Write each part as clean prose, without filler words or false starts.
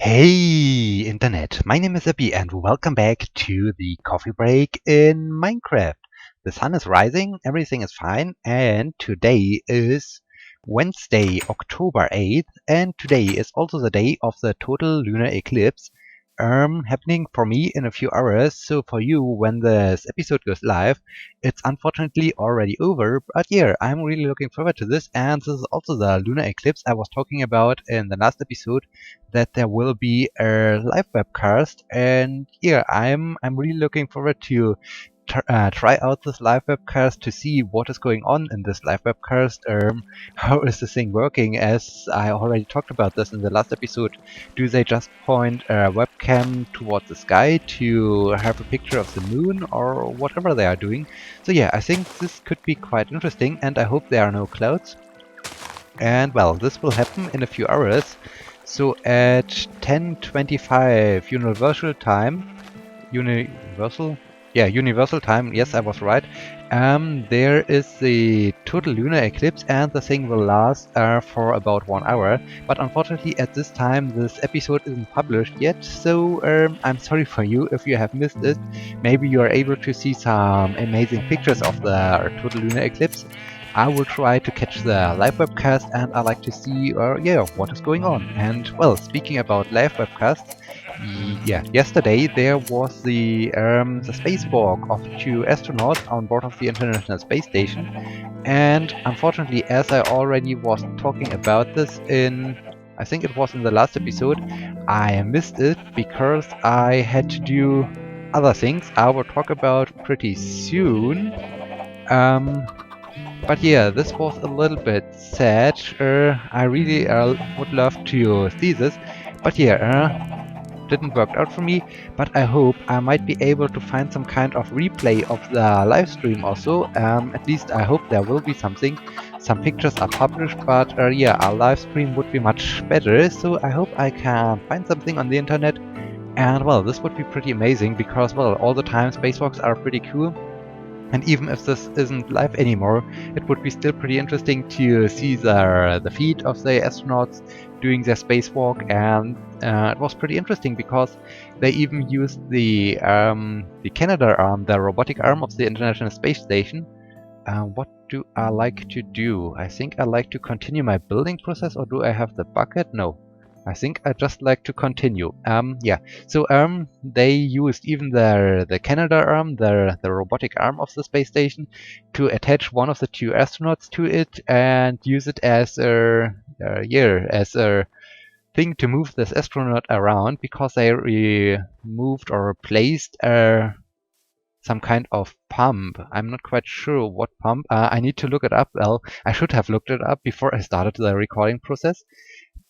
Hey Internet, my name is Sebbi and welcome back to the coffee break in Minecraft. The sun is rising, everything is fine, and today is Wednesday, October 8th, and today is also the day of the total lunar eclipse, happening for me in a few hours. So for you, when this episode goes live, it's unfortunately already over, but yeah, I'm really looking forward to this, and this is also the lunar eclipse I was talking about in the last episode, that there will be a live webcast, and yeah, I'm really looking forward to try out this live webcast to see what is going on in this live webcast. How is this thing working? As I already talked about this in the last episode, do they just point a webcam towards the sky to have a picture of the moon or whatever they are doing? So yeah, I think this could be quite interesting, and I hope there are no clouds. And well, this will happen in a few hours. So at 10:25 Universal Time, Universal? Yeah, Universal Time, yes, I was right. There is the total lunar eclipse, and the thing will last for about 1 hour. But unfortunately, at this time, this episode isn't published yet, so I'm sorry for you if you have missed it. Maybe you are able to see some amazing pictures of the total lunar eclipse. I will try to catch the live webcast, and I like to see, yeah, what is going on. And well, speaking about live webcasts, yeah, yesterday there was the spacewalk of two astronauts on board of the International Space Station, and unfortunately, as I already was talking about this in, I think it was in the last episode, I missed it because I had to do other things I will talk about pretty soon. Um, but yeah, this was a little bit sad. I really would love to see this, but yeah, didn't work out for me. But I hope I might be able to find some kind of replay of the live stream also. At least I hope there will be something. Some pictures are published, but yeah, a live stream would be much better. So I hope I can find something on the internet. And well, this would be pretty amazing because, well, all the time spacewalks are pretty cool. And even if this isn't live anymore, it would be still pretty interesting to see the feet of the astronauts doing their spacewalk. And it was pretty interesting because they even used the Canada arm, the robotic arm of the International Space Station. What do I like to do? I think I like to continue my building process, or do I have the bucket? No. I think I just like to continue. Yeah. So they used even the Canada arm, the robotic arm of the space station, to attach one of the two astronauts to it and use it as a thing to move this astronaut around, because they removed or replaced some kind of pump. I'm not quite sure what pump. I need to look it up. Well, I should have looked it up before I started the recording process.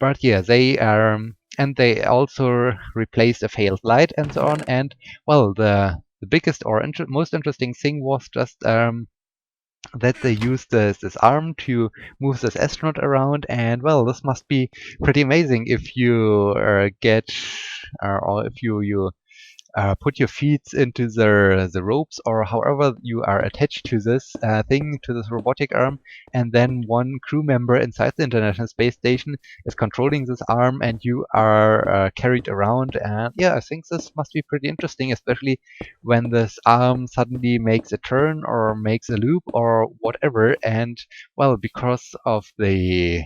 But yeah, they and they also replaced a failed light and so on. And well, the biggest or most interesting thing was just that they used this arm to move this astronaut around. And well, this must be pretty amazing if you get or if you put your feet into the ropes, or however you are attached to this thing, to this robotic arm, and then one crew member inside the International Space Station is controlling this arm, and you are carried around. And yeah, I think this must be pretty interesting, especially when this arm suddenly makes a turn or makes a loop or whatever. And well, because of the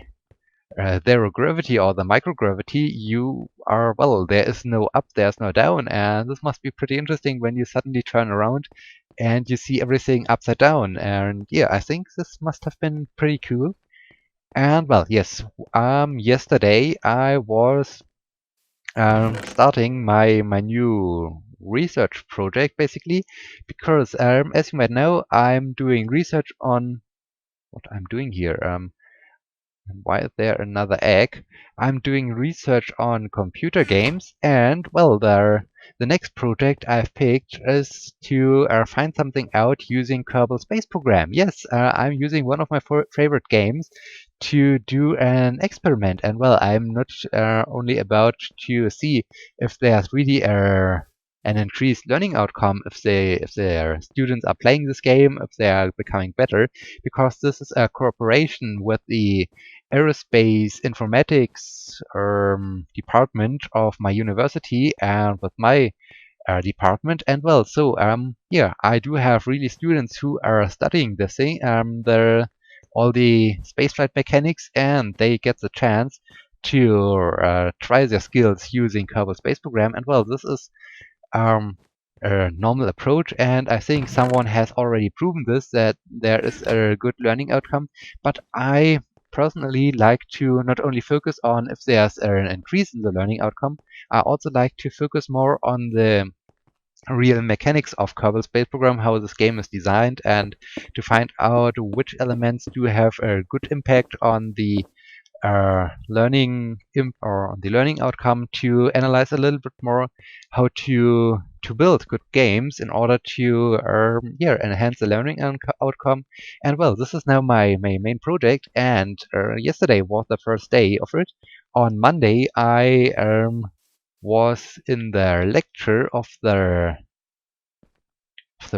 zero gravity or the microgravity, you are, well, there is no up, there's no down, and this must be pretty interesting when you suddenly turn around and you see everything upside down. And yeah, I think this must have been pretty cool. And well, yes, yesterday I was starting my new research project, basically, because as you might know, I'm doing research on what I'm doing here. Why is there another egg? I'm doing research on computer games, and well, the next project I've picked is to find something out using Kerbal Space Program. Yes, I'm using one of my favorite games to do an experiment, and well, I'm not only about to see if there's really an increased learning outcome if their students are playing this game, if they are becoming better, because this is a cooperation with the aerospace informatics department of my university and with my department. And well, so yeah, I do have really students who are studying this thing, all the spaceflight mechanics, and they get the chance to try their skills using Kerbal Space Program. And well, this is a normal approach, and I think someone has already proven this, that there is a good learning outcome. But I personally like to not only focus on if there's an increase in the learning outcome, I also like to focus more on the real mechanics of Kerbal Space Program, how this game is designed, and to find out which elements do have a good impact on the or on the learning outcome, to analyze a little bit more how to build good games in order to yeah, enhance the learning outcome. And well, this is now my main project, and yesterday was the first day of it. On Monday, I was in the lecture of the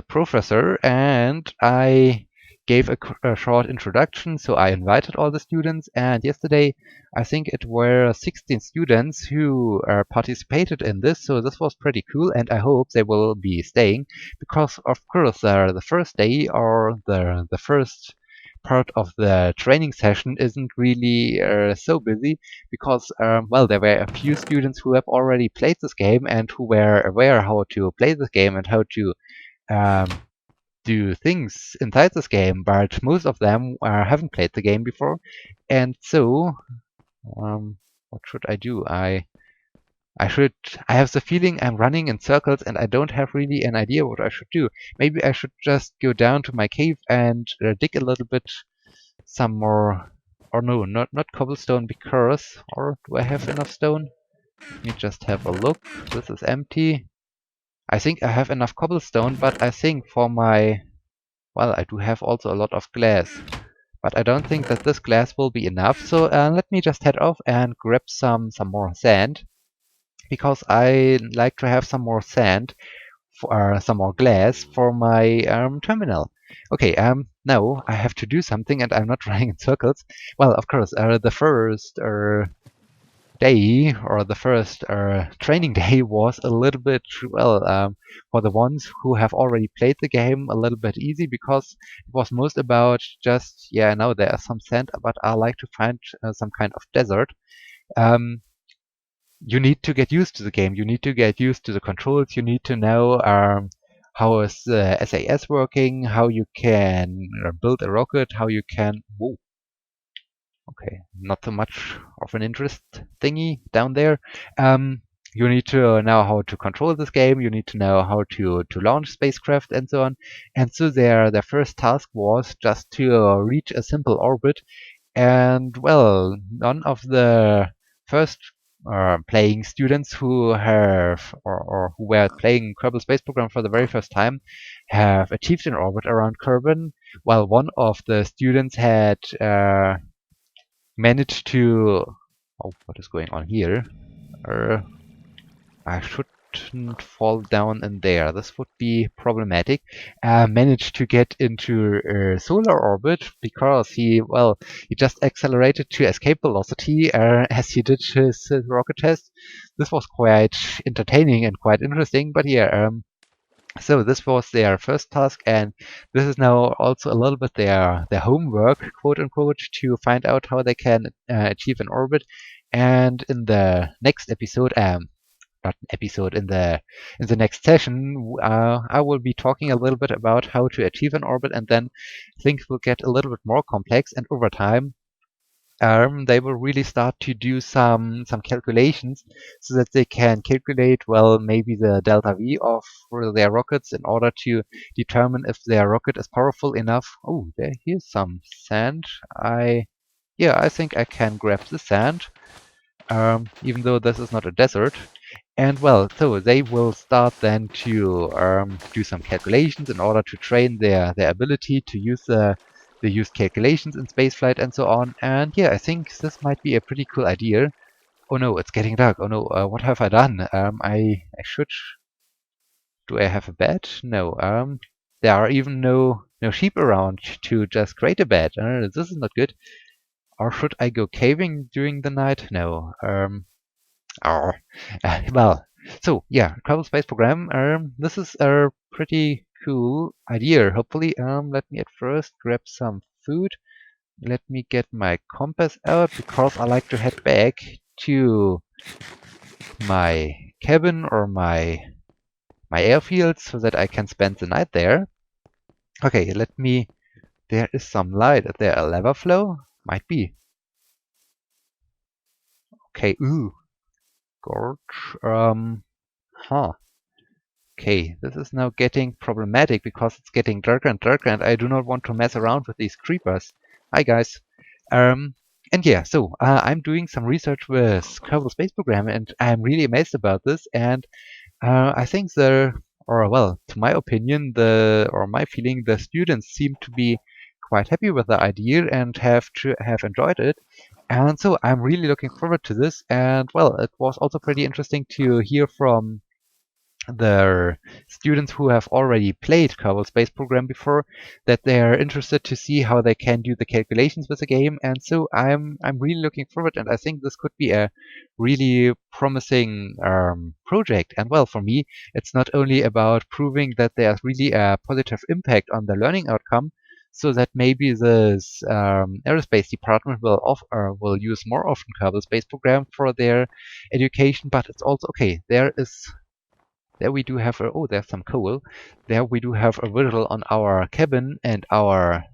professor, and I gave a short introduction. So I invited all the students, and yesterday I think it were 16 students who participated in this. So this was pretty cool, and I hope they will be staying, because of course the first day or the first part of the training session isn't really so busy, because well, there were a few students who have already played this game and who were aware how to play this game and how to um, do things inside this game, but most of them haven't played the game before. And so, what should I do? I should. I have the feeling I'm running in circles, and I don't have really an idea what I should do. Maybe I should just go down to my cave and dig a little bit some more. Or no, not cobblestone, because. Or do I have enough stone? Let me just have a look. This is empty. I think I have enough cobblestone, but I think for my... Well, I do have also a lot of glass, but I don't think that this glass will be enough. So let me just head off and grab some more sand, because I like to have some more sand, for, some more glass for my terminal. Okay, now I have to do something, and I'm not running in circles. Well, of course, the first day, or the first training day, was a little bit, well, for the ones who have already played the game, a little bit easy, because it was most about just, yeah, now there is some sand, but I like to find some kind of desert. Um, you need to get used to the game. You need to get used to the controls. You need to know how is the SAS working, how you can build a rocket, how you can... Whoa, okay, not so much of an interest thingy down there. You need to know how to control this game. You need to know how to launch spacecraft and so on. And so their first task was just to reach a simple orbit. And well, none of the first playing students who have or who were playing Kerbal Space Program for the very first time have achieved an orbit around Kerbin, while one of the students had managed to... Oh, what is going on here? I shouldn't fall down in there. This would be problematic. Managed to get into solar orbit, because he just accelerated to escape velocity as he did his rocket test. This was quite entertaining and quite interesting. But yeah, so this was their first task, and this is now also a little bit their homework, quote unquote, to find out how they can achieve an orbit. And in the next episode, not an episode, in the next session, I will be talking a little bit about how to achieve an orbit, and then things will get a little bit more complex. And over time, they will really start to do some calculations, so that they can calculate, well, maybe the delta V of their rockets, in order to determine if their rocket is powerful enough. Oh, here's some sand. Yeah, I think I can grab the sand, even though this is not a desert. And well, so they will start then to do some calculations in order to train their ability to use the used calculations in spaceflight and so on. And yeah, I think this might be a pretty cool idea. Oh no, it's getting dark. Oh no, what have I done? I should Do I have a bed? No. There are even no sheep around to just create a bed. This is not good. Or should I go caving during the night? No. Oh, well. So yeah, Kerbal Space Program. This is a pretty cool idea. Hopefully, let me at first grab some food. Let me get my compass out because I like to head back to my cabin or my airfield so that I can spend the night there. Okay, let me. There is some light. Is there a lava flow? Might be. Okay. Ooh, gorge. Huh. Okay, this is now getting problematic because it's getting darker and darker, and I do not want to mess around with these creepers. Hi, guys. Um, and yeah, so I'm doing some research with Kerbal Space Program, and I'm really amazed about this. And I think or well, to my opinion, or my feeling, the students seem to be quite happy with the idea and have enjoyed it. And so I'm really looking forward to this. And well, it was also pretty interesting to hear from the students who have already played Kerbal Space Program before that they are interested to see how they can do the calculations with the game, and so I'm really looking forward, and I think this could be a really promising project. And well, for me, it's not only about proving that there's really a positive impact on the learning outcome, so that maybe this aerospace department will use more often Kerbal Space Program for their education, but it's also okay. There we do have oh, there's some coal. There we do have a visual on our cabin and our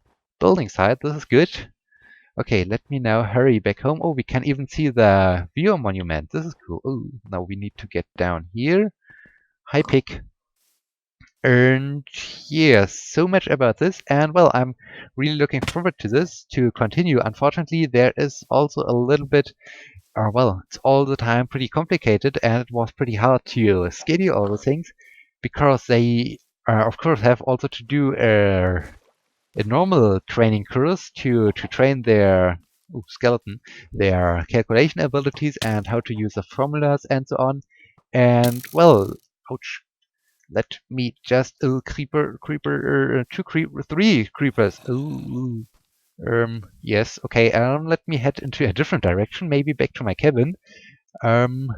building site. This is good. Okay, let me now hurry back home. Oh, we can even see the viewer monument. This is cool. Oh, now we need to get down here. Hi, pig. And yeah, so much about this. And well, I'm really looking forward to this to continue. Unfortunately, there is also a little bit well, it's all the time pretty complicated, and it was pretty hard to schedule all the things because they, of course, have also to do a normal training course to train their skeleton, their calculation abilities, and how to use the formulas and so on. And well, ouch. Let me just three creepers. Ooh. Yes, okay, let me head into a different direction, maybe back to my cabin. Um,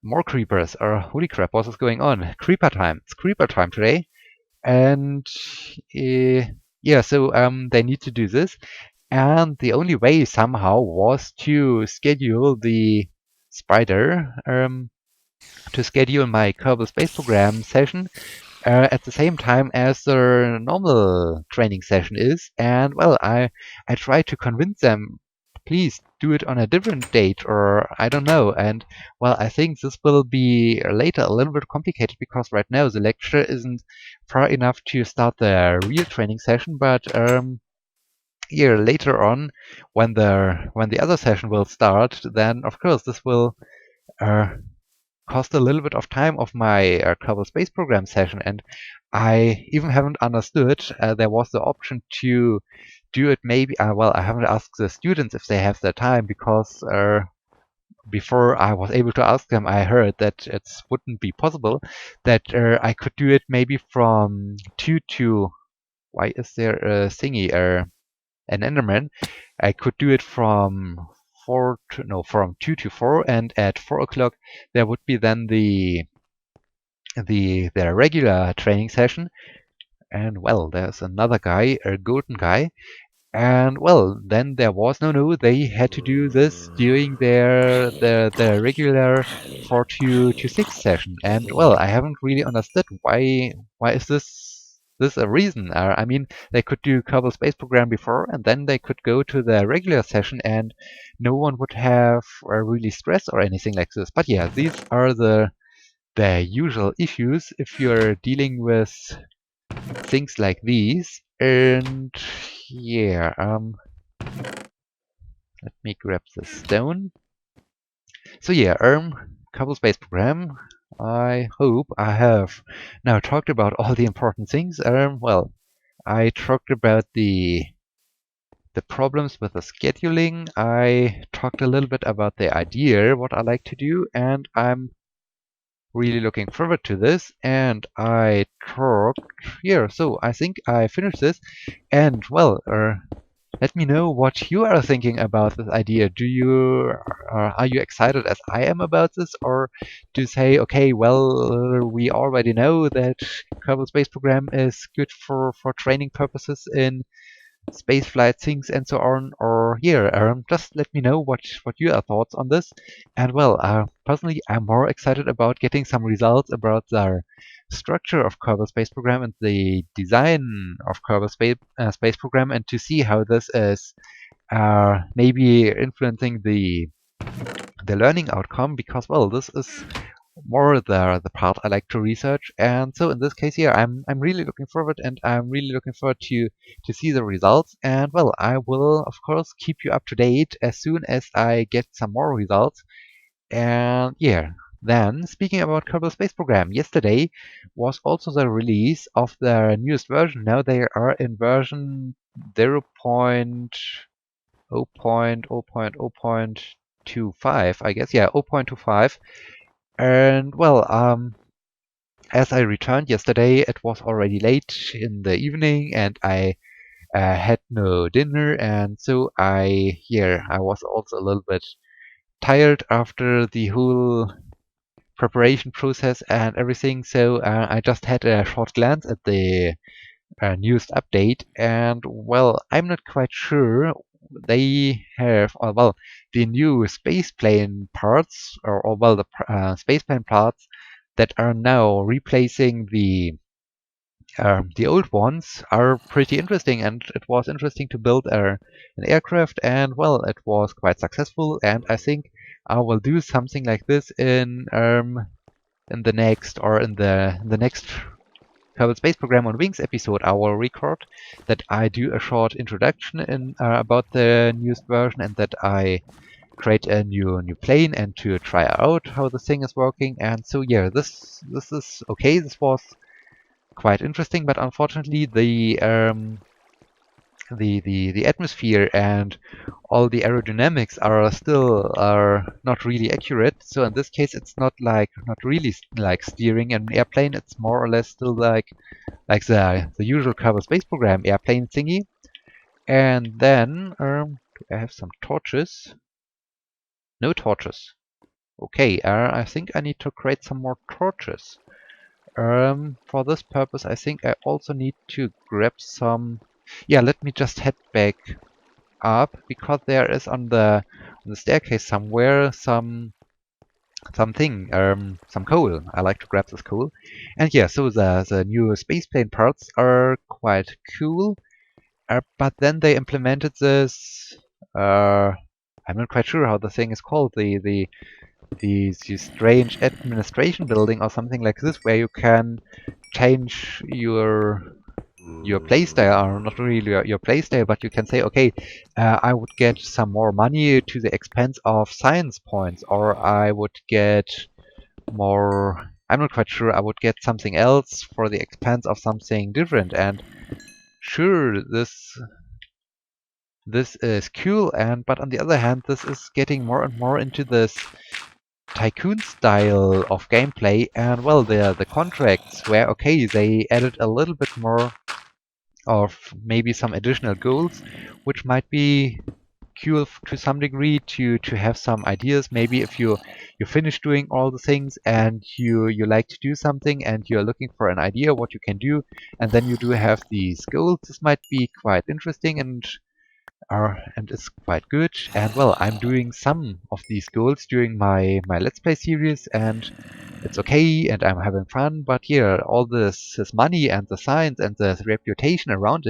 more creepers. Holy crap, what is going on? Creeper time. It's creeper time today. And, yeah, so, they need to do this. And the only way somehow was to schedule the spider, to schedule my Kerbal Space Program session at the same time as the normal training session is. And well, I tried to convince them, please do it on a different date, or I don't know. And well, I think this will be later a little bit complicated because right now the lecture isn't far enough to start the real training session. But yeah, later on, when the other session will start, then of course this will uh, cost a little bit of time of my Kerbal Space Program session, and I even haven't understood there was the option to do it maybe, well, I haven't asked the students if they have the time because before I was able to ask them, I heard that it wouldn't be possible, that I could do it maybe from 2 to, why is there a thingy, an Enderman? I could do it from from 2 to 4, and at 4 o'clock there would be then the regular training session. And well, there's another guy, a golden guy. And well, then there was they had to do this during their regular 4 to 6 session. And well, I haven't really understood why is this a reason? I mean, they could do Kerbal Space Program before, and then they could go to the regular session, and no one would have really stress or anything like this. But yeah, these are the usual issues if you're dealing with things like these. And yeah, let me grab the stone. So yeah, Kerbal Space Program. I hope I have now talked about all the important things. Well, I talked about the problems with the scheduling. I talked a little bit about the idea, what I like to do, and I'm really looking forward to this. And I talked here, so I think I finished this. And well, let me know what you are thinking about this idea. Are you excited as I am about this, or do you say, okay, well, we already know that Kerbal Space Program is good for training purposes in space flight things and so on, or yeah, just let me know what your thoughts on this. And well, personally, I'm more excited about getting some results about the structure of Kerbal Space Program and the design of Kerbal Space Program, and to see how this is maybe influencing the learning outcome, because well, this is more the part I like to research. And so in this case here, I'm really looking forward, and I'm really looking forward to see the results. And well, I will of course keep you up to date as soon as I get some more results. And yeah, then speaking about Kerbal Space Program, yesterday was also the release of the newest version. Now they are in version 0.0.0.0.25, I guess. Yeah, 0.25. And well, as I returned yesterday, it was already late in the evening, and I had no dinner, and so I was also a little bit tired after the whole preparation process and everything. So I just had a short glance at the newest update, and well, I'm not quite sure. They have, or well, the new spaceplane parts, or well, the spaceplane parts that are now replacing the old ones are pretty interesting, and it was interesting to build an aircraft, and well, it was quite successful, and I think I will do something like this in the next, or in the next Kerbal Space Program on Wings episode. I will record that I do a short introduction in about the newest version, and that I create a new plane and to try out how the thing is working. And so yeah, this is okay. This was quite interesting, but unfortunately the atmosphere and all the aerodynamics are not really accurate. So in this case, it's not really like steering an airplane. It's more or less still like the usual Kerbal Space Program airplane thingy. And then do I have some torches? No torches. Okay, I think I need to create some more torches. For this purpose, I think I also need to grab some. Yeah, let me just head back up, because there is on the staircase somewhere some coal. I like to grab this coal. And yeah, so the new spaceplane parts are quite cool. But then they implemented this. I'm not quite sure how the thing is called. The strange administration building or something like this, where you can change your playstyle, or not really your playstyle, but you can say, okay, I would get some more money to the expense of science points, or I would get more. I'm not quite sure. I would get something else for the expense of something different. And sure, this is cool, and but on the other hand, this is getting more and more into this tycoon style of gameplay. And well, the contracts where okay, they added a little bit more of maybe some additional goals, which might be cool to some degree to have some ideas. Maybe if you finish doing all the things and you like to do something and you're looking for an idea what you can do, and then you do have these goals, this might be quite interesting and it's quite good. And well, I'm doing some of these goals during my Let's Play series, and it's okay, and I'm having fun. But yeah, all this money and the science and the reputation around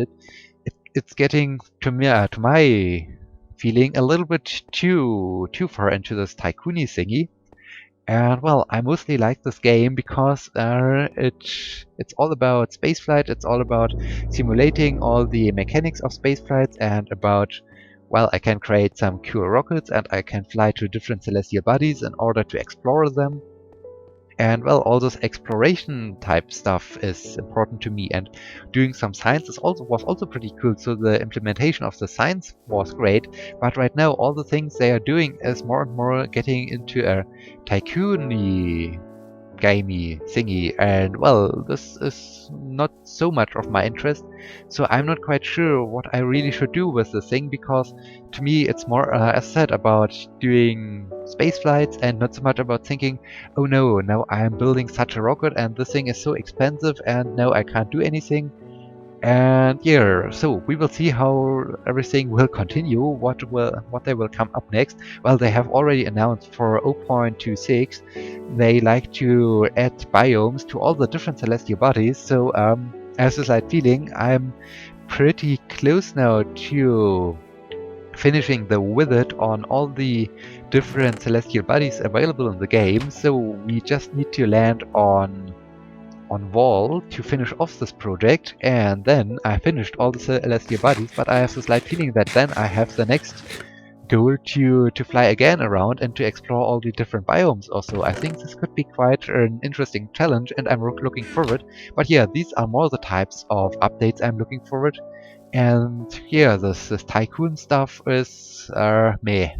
it's getting to me, to my feeling, a little bit too far into this tycoony thingy. And well, I mostly like this game because it's all about spaceflight. It's all about simulating all the mechanics of spaceflight, and about, well, I can create some cool rockets, and I can fly to different celestial bodies in order to explore them. And well, all this exploration type stuff is important to me, and doing some science was also pretty cool. So the implementation of the science was great, but right now all the things they are doing is more and more getting into a tycoony gamey thingy, and well, this is not so much of my interest, so I'm not quite sure what I really should do with the thing, because to me it's more, as said, about doing space flights and not so much about thinking, oh no, now I'm building such a rocket and this thing is so expensive and now I can't do anything. And yeah, so we will see how everything will continue, what they will come up next. Well, they have already announced for 0.26 they like to add biomes to all the different celestial bodies, so I have a slight feeling I'm pretty close now to finishing the wizard on all the different celestial bodies available in the game, so we just need to land on Wall to finish off this project, and then I finished all the celestial bodies, but I have the slight feeling that then I have the next goal to fly again around and to explore all the different biomes also. I think this could be quite an interesting challenge and I'm looking forward. But yeah, these are more the types of updates I'm looking forward. And yeah, this tycoon stuff is meh.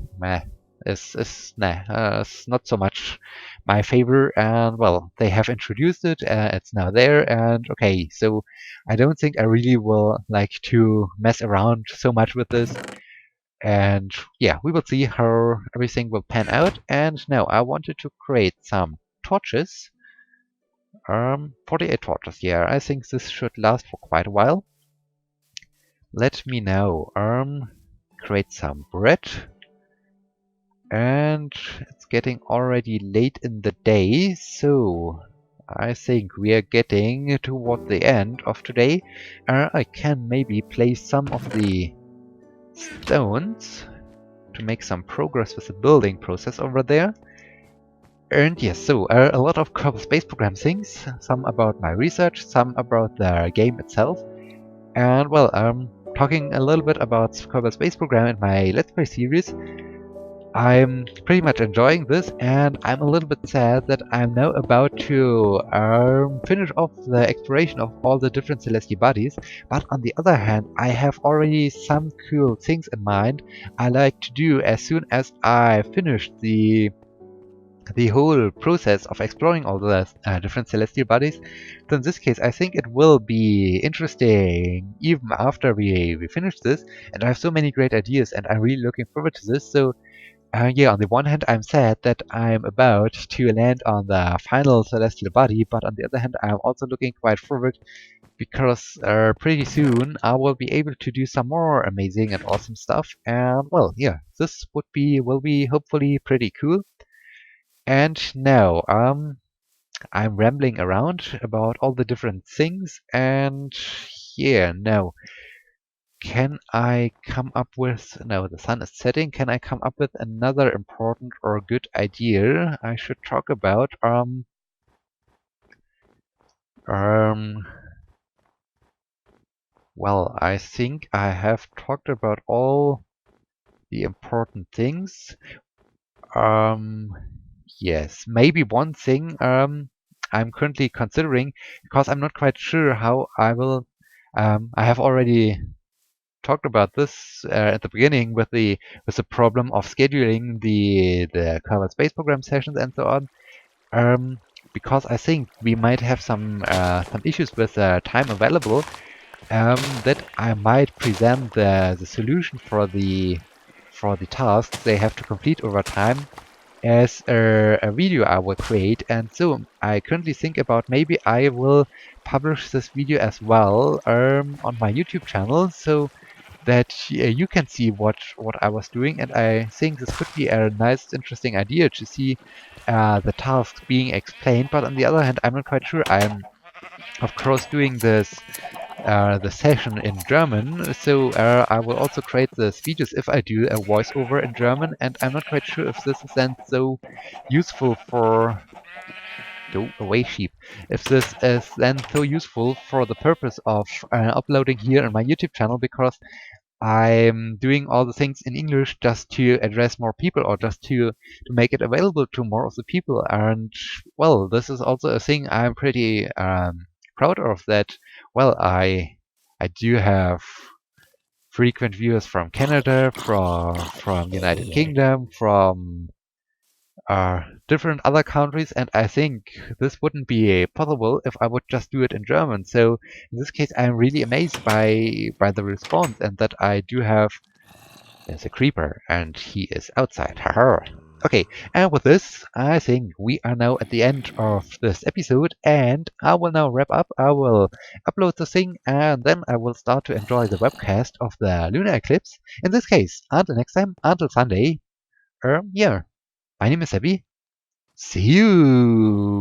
Is nah, it's not so much my favor. And well, they have introduced it, it's now there, and okay, so I don't think I really will like to mess around so much with this. And yeah, we will see how everything will pan out. And now I wanted to create some torches. 48 torches. Yeah, I think this should last for quite a while. Let me now create some bread. And it's getting already late in the day, so I think we are getting toward the end of today. I can maybe place some of the stones to make some progress with the building process over there. And yes, so a lot of Kerbal Space Program things, some about my research, some about the game itself. And well, talking a little bit about Kerbal Space Program in my Let's Play series, I'm pretty much enjoying this, and I'm a little bit sad that I'm now about to finish off the exploration of all the different celestial bodies. But on the other hand, I have already some cool things in mind I like to do as soon as I finish the whole process of exploring all the different celestial bodies. So in this case, I think it will be interesting even after we finish this. And I have so many great ideas, and I'm really looking forward to this. So yeah, on the one hand, I'm sad that I'm about to land on the final celestial body, but on the other hand, I'm also looking quite forward because pretty soon I will be able to do some more amazing and awesome stuff. And well, yeah, this will be hopefully pretty cool. And now, I'm rambling around about all the different things, and yeah, now can I come up with... No, the sun is setting. Can I come up with another important or good idea I should talk about? Well, I think I have talked about all the important things. Yes, maybe one thing I'm currently considering, because I'm not quite sure how I will... I have already talked about this at the beginning with the problem of scheduling the Kerbal Space Program sessions and so on. Because I think we might have some issues with time available. That I might present the solution for the tasks they have to complete over time as a video I will create. And so I currently think about maybe I will publish this video as well on my YouTube channel, so that you can see what I was doing. And I think this could be a nice, interesting idea to see the tasks being explained. But on the other hand, I'm not quite sure. I'm, of course, doing the session in German, so I will also create these videos if I do a voiceover in German, and I'm not quite sure if this is then so useful for... Go away, sheep. If this is then so useful for the purpose of uploading here on my YouTube channel, because I'm doing all the things in English just to address more people, or just to make it available to more of the people. And well, this is also a thing I'm pretty proud of, that well, I do have frequent viewers from Canada, from United Kingdom, from different other countries, and I think this wouldn't be possible if I would just do it in German. So in this case, I'm really amazed by the response and that I do have. There's a creeper, and he is outside. Haha. Okay, and with this, I think we are now at the end of this episode, and I will now wrap up. I will upload the thing, and then I will start to enjoy the webcast of the lunar eclipse. In this case, until next time, until Sunday. Yeah, my name is Sebbi. See you!